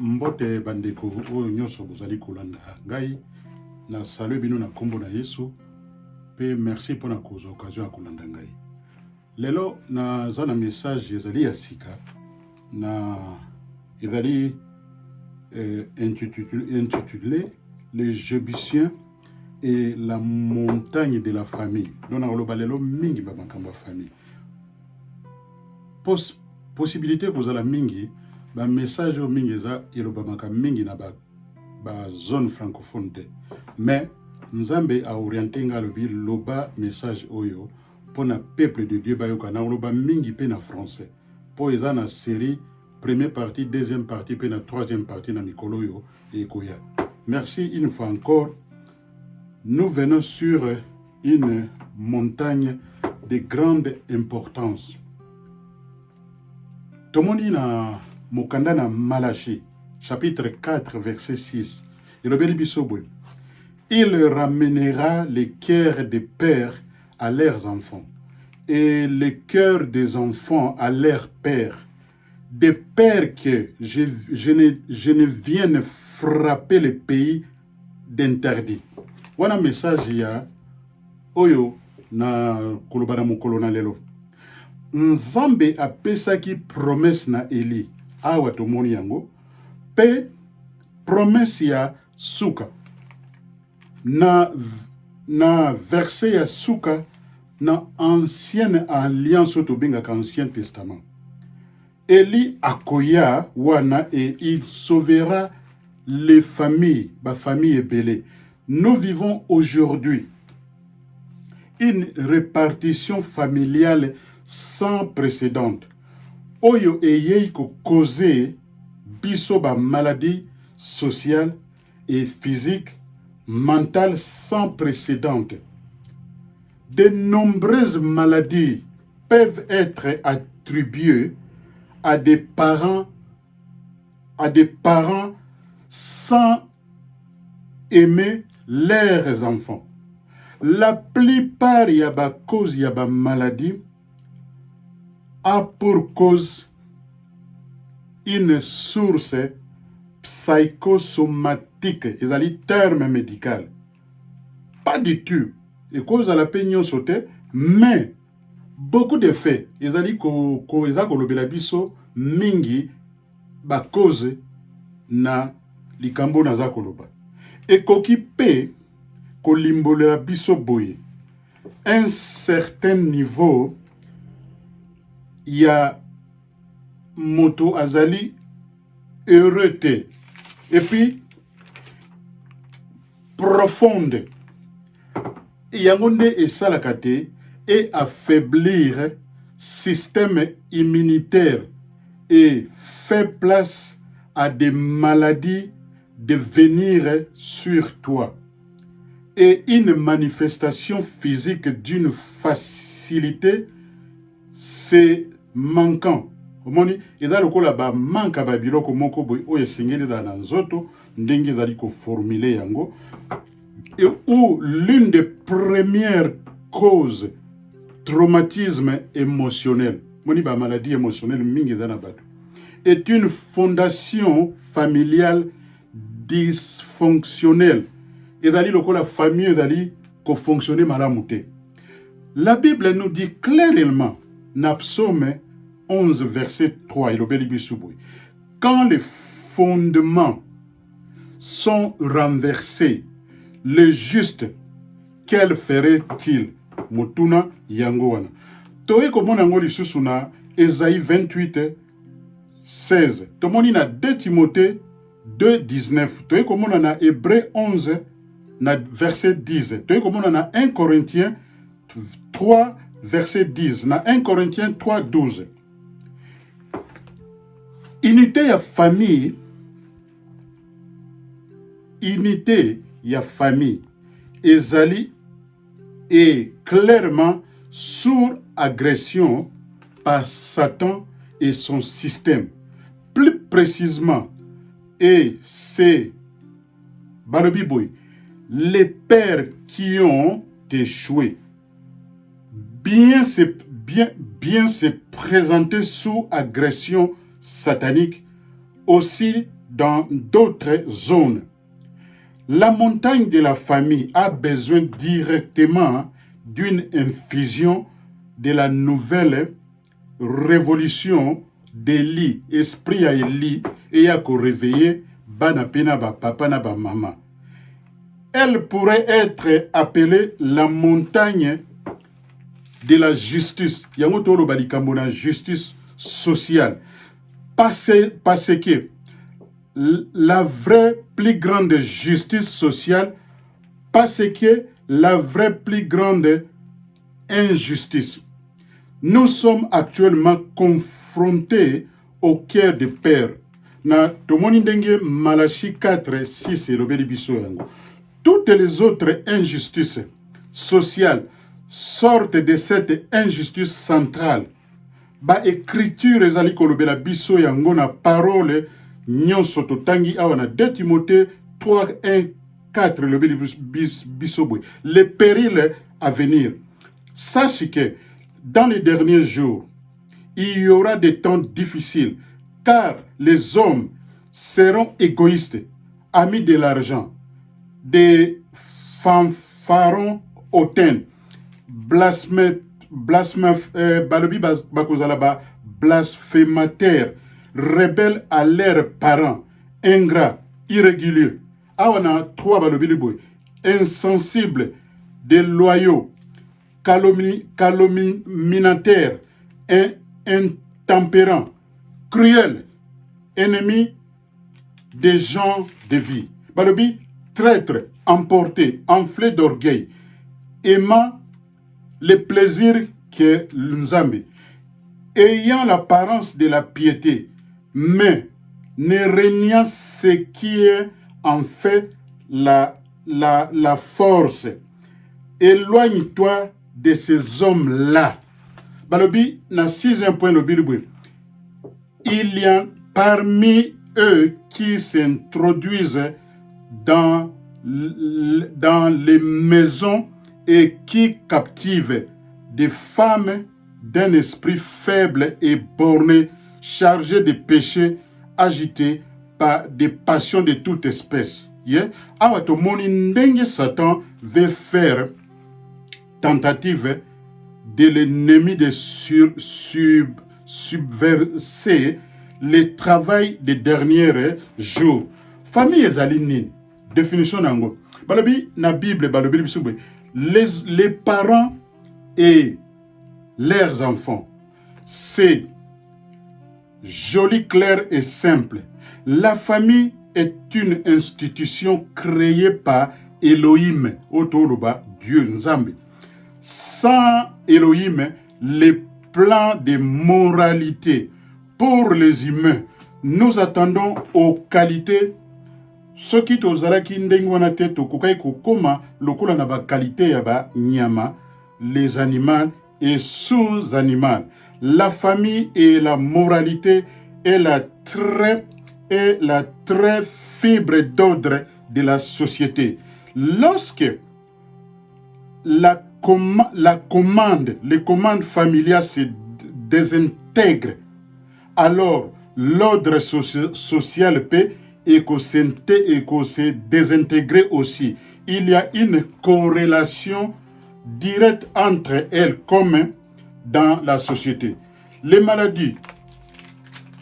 Mbote bandeko oyo nyonso bozali kolanda ngai na salue bino na kombo na Yesu pe merci pour na cause occasion ya kolanda ngai. Lelo naza na message ezali ya sika na ezali intitulé les Jébusiens et la montagne de la famille. Donc on lelo mingi ba makambo ya famille. Possibilité kozala mingi ba message o mingi za elobamaka mingi na ba zone francophone te, mais nzambe a orienté nga lobi loba message oyo pour na peuple de Dieu bayoka na loba mingi pe na français po eza na série première partie, deuxième partie pe na troisième partie na mikolo yo ekoya. Merci une fois encore. Nous venons sur une montagne de grande importance. Tomoni na mokanda na Malachi, chapitre 4, verset 6. Il ramènera les cœurs des pères à leurs enfants et les cœurs des enfants à leurs pères. Des pères que je ne vienne frapper les pays d'interdit. Wana message ya oyo na kolobana mokolo na lelo. Nzambe apesaki promesse na Eli awa tomoni yango pe promesse ya suka na verset ya suka na ancienne alliance to bengaka ancien testament. Eli akoya wana et il sauvera les familles, ba famille ebele. Nous vivons aujourd'hui une répartition familiale sans précédent. Oyo eyei ko causer biso ba maladie sociale et physique, mentale sans précédent. De nombreuses maladies peuvent être attribuées à des parents sans aimer leurs enfants. La plupart y a ba cause y a ba maladie a pour cause une source psychosomatique, ezali terme médical. Pas du tout. Et cause à la peine sauté, mais beaucoup de faits, ezali ko lobela biso mingi ba cause na likambo na za koloba. Et koki pe kolimbolela biso boye. Un certain niveau il y a moto azali heureux te. Et puis profonde. Yangonde et salakate et affaiblir système immunitaire et fait place à des maladies de venir sur toi. Et une manifestation physique d'une facilité, c'est manquant. Omoni, eza lokola ba manka ba biloko moko boy oyo sengeli da na nzoto ndenge ezali ko formuler yango. Et où l'une des premières causes traumatisme émotionnel, moni ba maladie émotionnelle mingi eza na bato, est une fondation familiale dysfonctionnelle. Ezali lokola famille ezali ko fonctionner malamu te. La Bible nous dit clairement na Psaume 11 verset 3 quand les fondements sont renversés, le juste, quel ferait-il? Mutuna yangoana. Toye komona ngo lisusu na Esaïe 28 16. Tomoni na 2 Timothée 2 19. Toye komona na Hébreu 11 na verset 10. Toye komona na 1 Corinthiens 3 verset 10. Na 1 Corinthiens 3 12. Unité ya famille ezali est clairement sous agression par Satan et son système. Plus précisément, et c'est Balobiboy, les pères qui ont échoué, bien se présenter sous agression satanique, aussi dans d'autres zones. La montagne de la famille a besoin directement d'une infusion de la nouvelle révolution des lits. Esprit à lit et à réveiller bana pena ba papa na ba maman. Elle pourrait être appelée la montagne de la justice. Yango tolo balikambo na justice sociale. Parce que la vraie plus grande justice sociale, parce que la vraie plus grande injustice. Nous sommes actuellement confrontés au cœur de père. Na tomoni ndenge Malachi 4, 6 et lobeli biso yango. Toutes les autres injustices sociales sortent de cette injustice centrale. Ba écriture ezali kolobela biso yango na parole nyonso totangi awa na 2 Timothée 3, 1, 4 lobeli biso boy. Les périls à venir. Sache que dans les derniers jours, il y aura des temps difficiles, car les hommes seront égoïstes, amis de l'argent, des fanfarons hautains, blasphémateurs, rebelles à leurs parents, ingrats, irréguliers. Awana 3 balobi boy, insensibles, déloyaux, calomniateurs, intempérants, cruels, ennemis des gens de vie. Balobi, traîtres, emportés, enflés d'orgueil, aimant les plaisirs que l'Nzambe, ayant l'apparence de la piété, mais ne régnant ce qui est en fait la force. Éloigne-toi de ces hommes-là. Balobi, na 6e point, il y a parmi eux qui s'introduisent dans les maisons et qui captivent des femmes d'un esprit faible et borné, chargé de péchés, agités par des passions de toute espèce. Awato moni ndenge Satan veut faire tentative de l'ennemi de subverser le travail des derniers jours. Famille ezali nini? Définition nango. Balobi na Bible balobi bisubwe. Les parents et leurs enfants. C'est joli, clair et simple. La famille est une institution créée par Elohim, Otoloba, Dieu Nzambe. Sans Elohim, les plans de moralité pour les humains, nous attendons aux qualités. Ce qui tozalaki ndenge wana te tokokai kokoma lokola na ba qualité ya ba nyama, les animaux et sous-animaux. La famille et la moralité est la très fibre d'ordre de la société. Lorsque les commandes familiales se désintègrent, alors l'ordre social peut se désintégrer aussi. Il y a une corrélation directe entre elles comme dans la société. Les maladies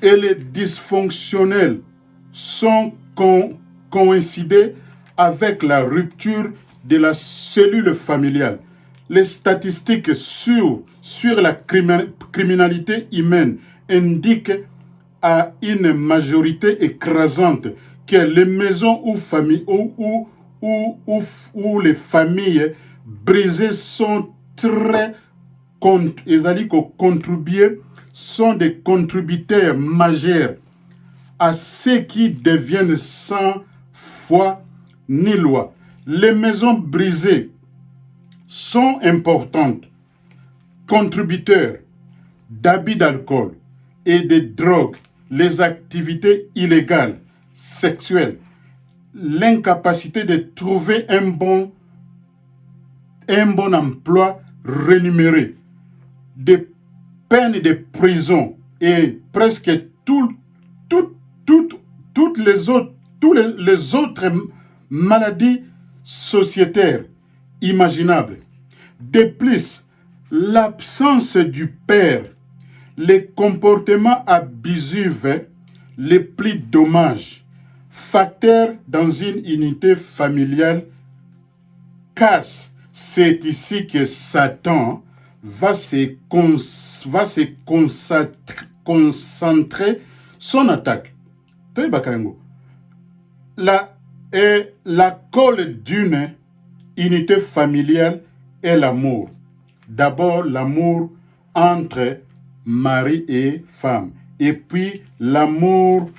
et les dysfonctionnels sont coïncidés avec la rupture de la cellule familiale. Les statistiques sur la criminalité humaine indiquent à une majorité écrasante que les maisons ou les familles brisées sont sont des contributeurs majeurs à ceux qui deviennent sans foi ni loi. Les maisons brisées sont importantes, contributeurs d'abus d'alcool et de drogue, les activités illégales, sexuelles, l'incapacité de trouver un bon emploi rémunéré, des peines de prison et presque les autres maladies sociétaires imaginables. De plus, l'absence du père, les comportements abusifs les plus dommages, facteurs dans une unité familiale casse. C'est ici que Satan va se concentrer son attaque. La colle d'une unité familiale est l'amour. D'abord, l'amour entre mari et femme. Et puis, l'amour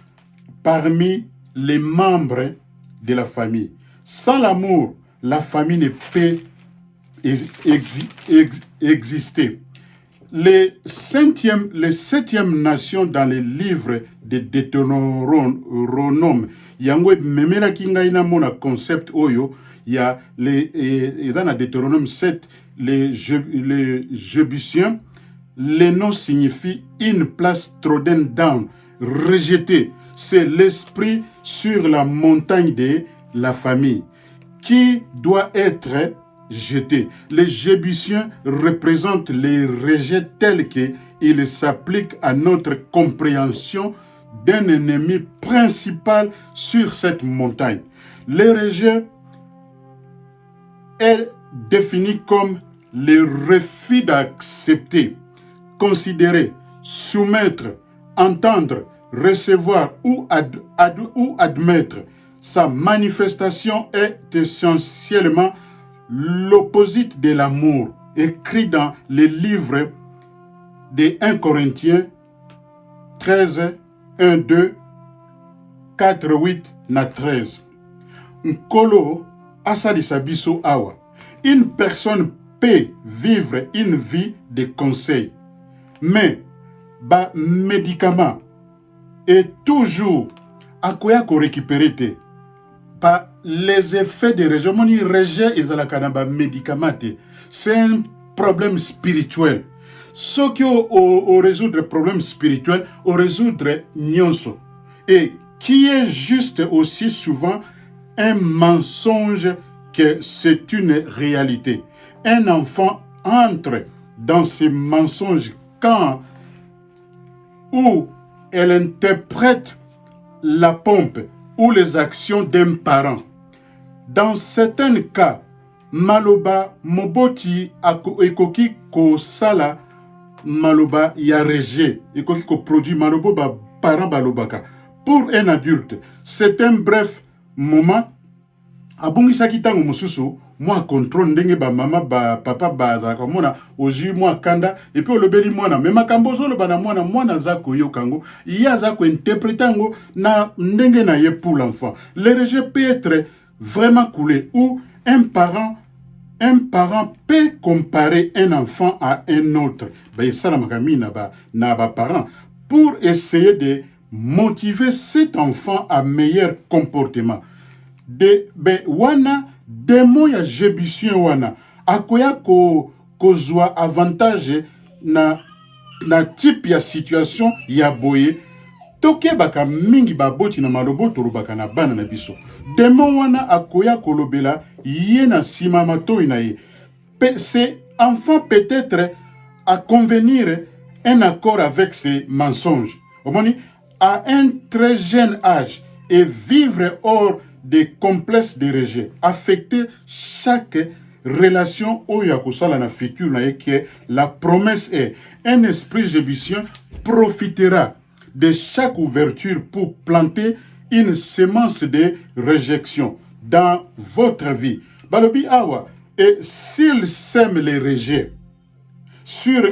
parmi les membres de la famille. Sans l'amour, la famille ne peut exister. Les septième nation dans les livres de Deutéronome, yango memela kingaina mona concept oyo, il y a dans la Deutéronome 7, les Jébusiens, les noms signifient une place trodden down, rejetée. C'est l'esprit sur la montagne de la famille qui doit être jeté. Les Jébusiens représentent les rejets tels qu'ils s'appliquent à notre compréhension d'un ennemi principal sur cette montagne. Le rejet est défini comme le refus d'accepter, considérer, soumettre, entendre, recevoir ou admettre. Sa manifestation est essentiellement l'opposite de l'amour, écrit dans les livres de 1 Corinthiens 13, 1, 2, 4, 8, na 13. Nkolo asalisa biso awa. Une personne peut vivre une vie de conseil, mais ba médicament est toujours akoya ko récupérer te. Par les effets de rejet, mon rejet est à la canaba médicamenté. C'est un problème spirituel. Ce qui au résoudre problème spirituel, au résoudre nyonso. Et qui est juste aussi souvent un mensonge que c'est une réalité. Un enfant entre dans ce mensonge quand où elle interprète la pompe ou les actions d'un parent. Dans certains cas, maloba moboti ekoki ko sala maloba ya rejet, ekoki ko produit malobo ba parent balobaka. Pour un adulte, c'est un bref moment. Abongisaki tango mususu, moi contrôle ndenge ba mama ba papa ba za komona oji moi kanda et puis olobeli mwana mais makambo zolo bana mwana za koyokango iya za ko interprétango na ndenge na ye pour l'enfant. Le rejet peut être vraiment coulé ou un parent peut comparer un enfant à un autre. Ben ça la makami na ba parent pour essayer de motiver cet enfant à meilleur comportement. Wana demo ya jébusien wana akoya kozwa avantage na type ya situation ya boye toke baka mingi baboti na malobo tolobaka na bana na biso. Demo wana akoya kolobela ye na sima matoi na ye. C'est enfant peut-être à convenir un accord avec ces mensonges. Omoni à un très jeune âge et vivre hors des complexes de rejet, affecter chaque relation au yakosala na futur na que la promesse est un esprit jébusien profitera de chaque ouverture pour planter une semence de réjection dans votre vie. Balobi awa, et s'il sème les rejets sur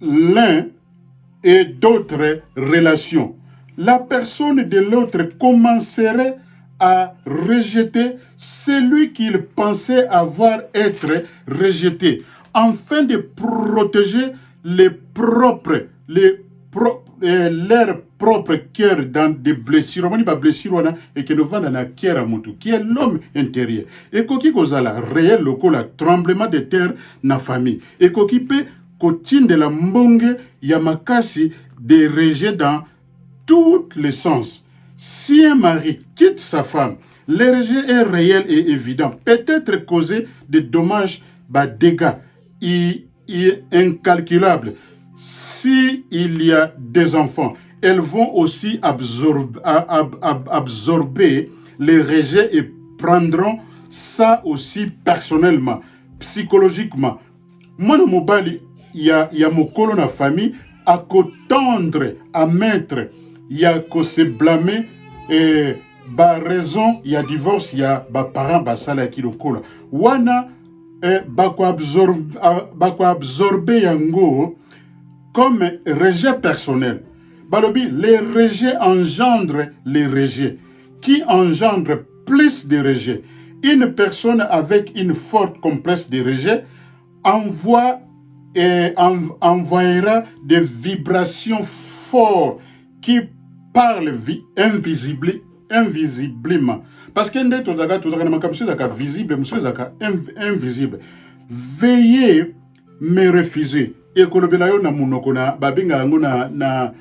l'un et d'autres relations, la personne de l'autre commencerait à rejeter celui qu'il pensait avoir être rejeté, afin de protéger leur propre cœur dans des blessures. On dit pas blessure et que nous vendons dans cœur à mutu, qui est l'homme intérieur. Et koki kozala réel lokola tremblement de terre na famille. Et koki pe kotine de la mbonge yamakasi des rejets dans tous les sens. Si un mari quitte sa femme, le rejet est réel et évident, peut-être causé de dommages, dégâts incalculables. Si il y a des enfants, elles vont aussi absorber les rejets et prendront ça aussi personnellement, psychologiquement. Moi, dans mon bali, il y a mon colon à famille, à qu'attendre, à mettre, il y a qu'à se blâmer, et raison, il y a divorce, il y a parents, sala qui le cola. Wana, absorber yango comme rejet personnel. Balobi, les rejets engendrent les rejets, qui engendrent plus de rejets. Une personne avec une forte complexe de rejet envoyera des vibrations fortes qui parlent invisiblement. Parce que nous sommes visible, nous sommes invisible. Veuillez me refuser. Et kolobela na munoko na babinga yango na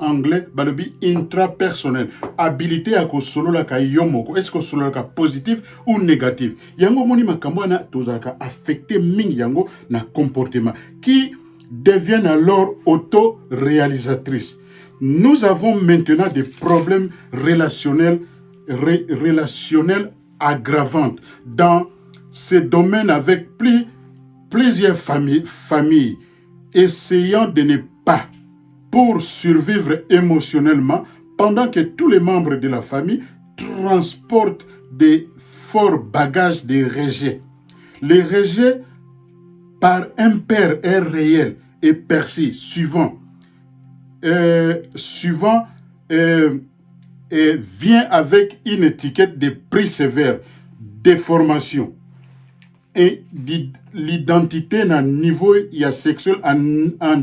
anglais balobi intrapersonnel, habilité à kosolola ka yomoko, est-ce que solola ka positif ou négatif. Yango moni makambo na tozaka affecté mingi yango na comportement qui deviennent alors auto-réalisatrices. Nous avons maintenant des problèmes relationnels aggravants dans ces domaines avec plusieurs familles essayant de ne pas pour survivre émotionnellement pendant que tous les membres de la famille transportent des forts bagages de rejet. Les rejets par un père est réel et persiste suivant vient avec une étiquette de prix sévère, déformation et l'identité d'un niveau sexuel en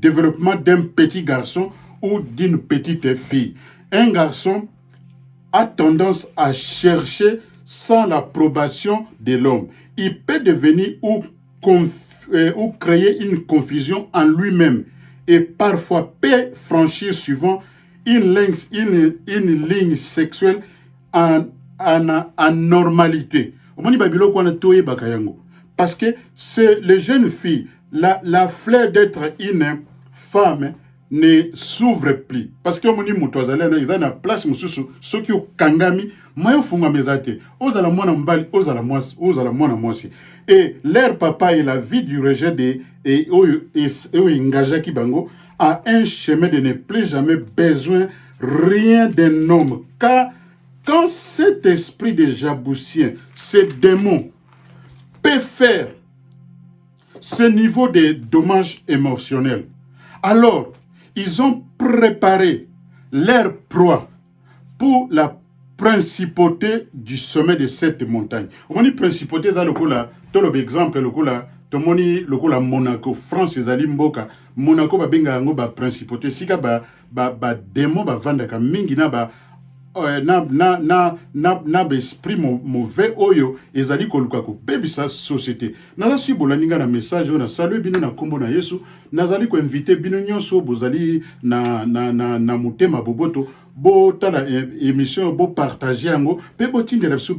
développement d'un petit garçon ou d'une petite fille. Un garçon a tendance à chercher sans l'approbation de l'homme. Il peut devenir ou créer une confusion en lui-même et parfois peut franchir suivant une ligne sexuelle en normalité. Parce que c'est les jeunes filles, la fleur d'être une femme ne s'ouvre plus. Parce que moni mutozalena il a place mususu soki kangami mayo funga mezate ozala mwana mbali ozala mwana mwasi. Et leur papa et la vie du rejet et engagé Kibango a un chemin de ne plus jamais besoin rien d'un homme. Car quand cet esprit de Jaboussien, ces démons, peut faire ce niveau de dommages émotionnels, alors ils ont préparé leur proie pour la principauté du sommet de cette montagne. On dit principauté, ça le coup là, tout l'exemple le coup là, tout le coup là Monaco, France, ezali mboka, Monaco ba benga yango ba principauté, sika ba démon ba vandaka mingi na esprit mauvais oyo ezali koluka ko bebisa société. Naza si bolaninga na message na salut bino na kombo na Yesu, nazali ko inviter bino nyonso bozali na mutema boboto bo tala émission bo partager yango pe bo tindela biso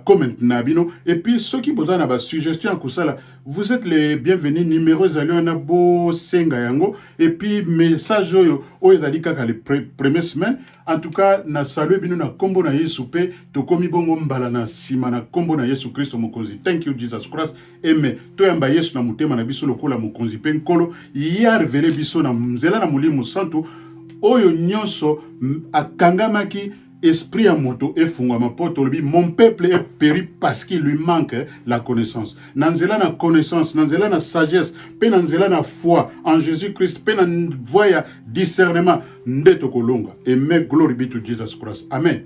comment na bino et puis ceux qui bozana ba suggestion kusala vous êtes les bienvenus. Numéro zali na bo senga yango et puis message oyo ezali kaka les premières semaines. En tout cas na salut bino na kombo na Yesu pe to komi bongo mbala na sima na kombo na Yesu Kristo mokonzi. Thank you Jesus Christ. Amen. To yamba Yesu na mutema na biso lokola mokonzi pe nkolo ya révélé biso na mzela na mulimo santo oyo nyonso akangamaki esprit à moto et fungama poto lobi mon peuple est péri parce qu'il lui manque la connaissance. Nanzela na connaissance, nanzela na sagesse, pe nanzela na foi en Jésus-Christ, pe nan voya discernement ndeto kolonga. Et mais glory be to Jesus Christ. Amen.